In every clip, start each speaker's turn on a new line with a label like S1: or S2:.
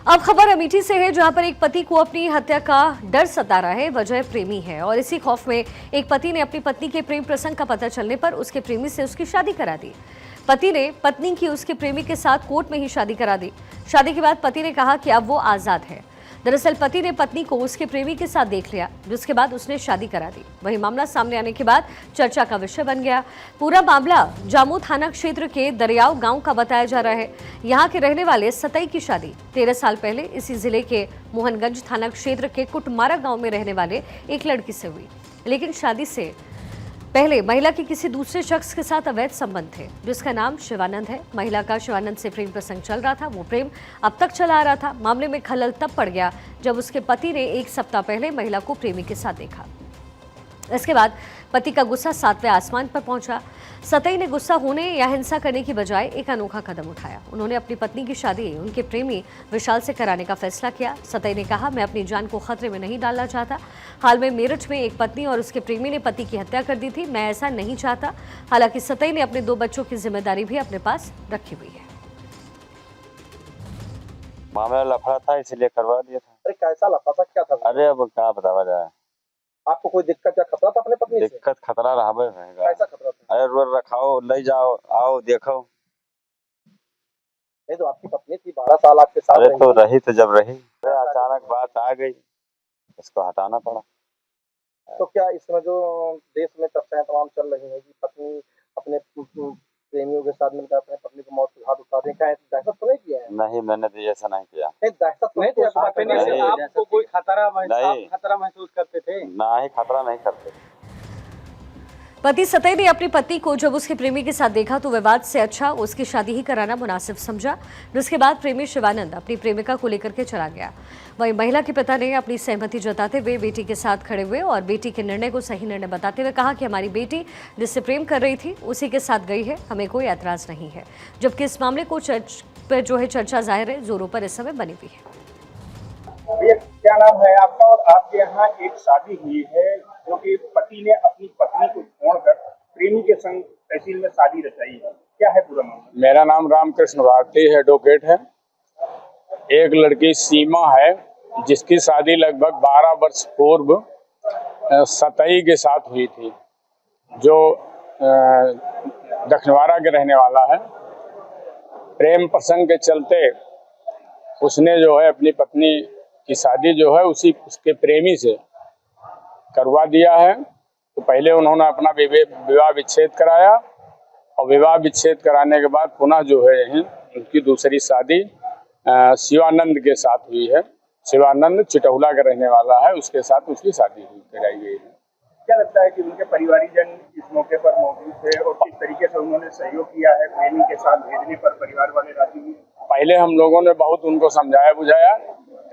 S1: अब खबर अमेठी से है, जहां पर एक पति को अपनी हत्या का डर सता रहा है। वजह प्रेमी है और इसी खौफ में एक पति ने अपनी पत्नी के प्रेम प्रसंग का पता चलने पर उसके प्रेमी से उसकी शादी करा दी। पति ने पत्नी की उसके प्रेमी के साथ कोर्ट में ही शादी करा दी। शादी के बाद पति ने कहा कि अब वो आजाद है। दरअसल पति ने पत्नी को उसके प्रेमी के साथ देख लिया, जिसके बाद उसने शादी करा दी। वही मामला सामने आने के बाद चर्चा का विषय बन गया। पूरा मामला जामू थाना क्षेत्र के दरियाव गांव का बताया जा रहा है। यहां के रहने वाले सतई की शादी 13 साल पहले इसी जिले के मोहनगंज थाना क्षेत्र के कुटमारा गांव में रहने वाले एक लड़की से हुई, लेकिन शादी से पहले महिला के किसी दूसरे शख्स के साथ अवैध संबंध थे, जिसका नाम शिवानंद है। महिला का शिवानंद से प्रेम प्रसंग चल रहा था। वो प्रेम अब तक चला आ रहा था। मामले में खलल तब पड़ गया जब उसके पति ने एक सप्ताह पहले महिला को प्रेमी के साथ देखा। इसके बाद पति का गुस्सा 7वें आसमान पर पहुंचा। सतई ने गुस्सा होने या हिंसा करने की बजाय एक अनोखा कदम उठाया। उन्होंने अपनी पत्नी की शादी उनके प्रेमी विशाल से कराने का फैसला किया। सतई ने कहा, मैं अपनी जान को खतरे में नहीं डालना चाहता। हाल में मेरठ में एक पत्नी और उसके प्रेमी ने पति की हत्या कर दी थी। मैं ऐसा नहीं चाहता। हालांकि सतई ने अपने 2 बच्चों की जिम्मेदारी भी अपने पास रखी हुई है।
S2: मामला लफड़ा था, इसलिए करवा दिया था।
S3: अरे कैसा लफड़ा था, क्या था?
S2: अरे अब क्या बतावा जाए।
S3: आपको कोई दिक्कत या खतरा था अपने पत्नी से?
S2: दिक्कत खतरा रहबे रहेगा।
S3: कैसा खतरा था?
S2: अरे रोज रखाओ, ले जाओ, आओ देखो।
S3: नहीं तो आपकी पत्नी थी, 12 साल आपके साथ
S2: अरे तो
S3: रही।
S2: रही तो जब रही, अचानक बात आ गई, इसको हटाना पड़ा।
S3: तो क्या इस समय जो देश में चर्चाएं तमाम चल रही है कि पत्नी अपने प्रेमियों के साथ मिलकर अपने पत्नी को मौत के घाट उतार रही है, क्या दहशत तो नहीं किया है?
S2: नहीं, मैंने तो ऐसा नहीं किया।
S3: नहीं, दहशत नहीं थी आपकी पत्नी से?
S4: आपको कोई खतरा
S2: नहीं।
S4: महसूस करते थे?
S2: ना ही खतरा नहीं करते।
S1: पति सतई ने अपनी पत्नी को जब उसके प्रेमी के साथ देखा तो विवाद से अच्छा उसकी शादी ही कराना मुनासिब समझा, जिसके बाद प्रेमी शिवानंद अपनी प्रेमिका को लेकर के चला गया। वहीं महिला के पिता ने अपनी सहमति जताते हुए बेटी के साथ खड़े हुए और बेटी के निर्णय को सही निर्णय बताते हुए कहा कि हमारी बेटी जिससे प्रेम कर रही थी उसी के साथ गई है, हमें कोई ऐतराज नहीं है। जबकि इस मामले को पर जो है चर्चा जाहिर है जोरों पर इस समय बनी हुई है।
S5: भैया क्या नाम है आपका? और आपके यहाँ एक शादी हुई है जो कि पति ने अपनी पत्नी को छोड़कर प्रेमी के संग तहसील में शादी रचाई है, क्या है पूरा मामला?
S4: मेरा नाम रामकृष्ण भारती एडवोकेट है। एक लड़की सीमा है जिसकी शादी लगभग 12 वर्ष पूर्व सतई के साथ हुई थी, जो दखनवारा के रहने वाला है। प्रेम प्रसंग के चलते उसने जो है अपनी पत्नी की शादी जो है उसके प्रेमी से करवा दिया है। तो पहले उन्होंने अपना विवाह विच्छेद कराया और विवाह विच्छेद कराने के बाद पुनः जो है उनकी दूसरी शादी शिवानंद के साथ हुई है। शिवानंद चिटौला का रहने वाला है, उसके साथ उसकी शादी कराई गई है।
S5: क्या लगता है कि उनके परिवारीजन इस मौके पर मौजूद थे और किस तरीके से उन्होंने सहयोग किया है प्रेमी के साथ भेजने पर परिवार वाले राजी हुए?
S4: पहले हम लोगों ने बहुत उनको समझाया बुझाया,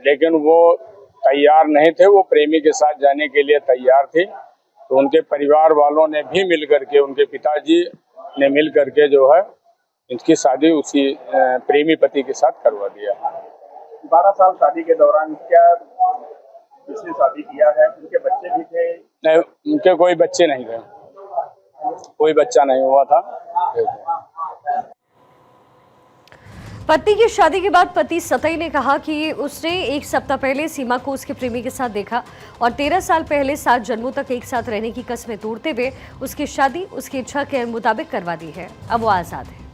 S4: लेकिन वो तैयार नहीं थे। वो प्रेमी के साथ जाने के लिए तैयार थे। तो उनके परिवार वालों ने भी मिल करके, उनके पिताजी ने मिल करके जो है इनकी शादी उसी प्रेमी पति के साथ करवा दिया।
S5: 12 साल शादी के दौरान क्या जिसने शादी किया है उनके बच्चे भी थे?
S4: नहीं, उनके कोई बच्चे नहीं थे, कोई बच्चा नहीं हुआ था।
S1: पत्नी की शादी के बाद पति सतई ने कहा कि उसने एक सप्ताह पहले सीमा को उसके प्रेमी के साथ देखा और 13 साल पहले 7 जन्मों तक एक साथ रहने की कस्में तोड़ते हुए उसकी शादी उसकी इच्छा के मुताबिक करवा दी है। अब वो आजाद है।